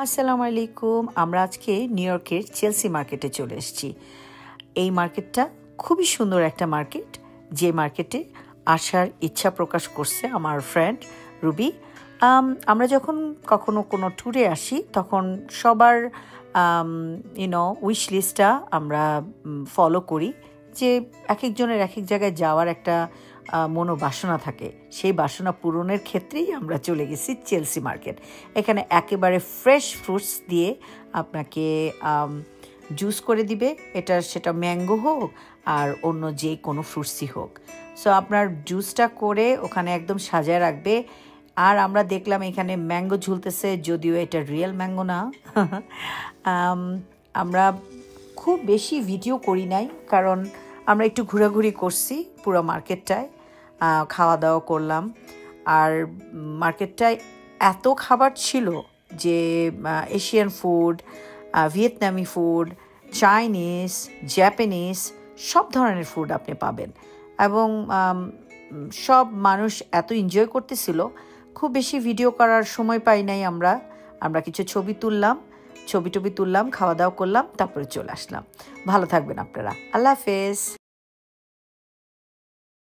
আসসালামু আলাইকুম। আমরা আজকে নিউ ইয়র্কের চেলসি মার্কেটে চলে এসেছি। এই মার্কেটটা খুবই সুন্দর একটা মার্কেট, যে মার্কেটে আসার ইচ্ছা প্রকাশ করছে আমার ফ্রেন্ড রুবি। আমরা যখন কখনো কোনো ট্যুরে আসি তখন সবার উইশ লিস্টটা আমরা ফলো করি, যে এক একজনের এক এক জায়গায় যাওয়ার একটা মনোবাসনা থাকে। সেই বাসনা পূরণের ক্ষেত্রেই আমরা চলে গেছি চেলসি মার্কেট। এখানে একেবারে ফ্রেশ ফ্রুটস দিয়ে আপনাকে জুস করে দিবে, সেটা ম্যাঙ্গো হোক আর অন্য যে কোনো ফ্রুটসই হোক। সো আপনার জুসটা করে ওখানে একদম সাজায় রাখবে। আর আমরা দেখলাম এখানে ম্যাঙ্গো ঝুলতেছে, যদিও এটা রিয়েল ম্যাঙ্গো না। আমরা খুব বেশি ভিডিও করি নাই, কারণ আমরা একটু ঘোরাঘুরি করছি পুরো মার্কেটটায়, খাওয়া দাওয়া করলাম। আর মার্কেটটায় এত খাবার ছিল যে এশিয়ান ফুড, ভিয়েতনামি ফুড, চাইনিজ, জাপানিজ, সব ধরনের ফুড আপনি পাবেন। এবং সব মানুষ এত এনজয় করতেছিল, খুব বেশি ভিডিও করার সময় পাই নাই। আমরা কিছু ছবি টবি তুললাম, খাওয়া দাওয়া করলাম, তারপরে চলে আসলাম। ভালো থাকবেন আপনারা। আল্লাহ হাফেজ।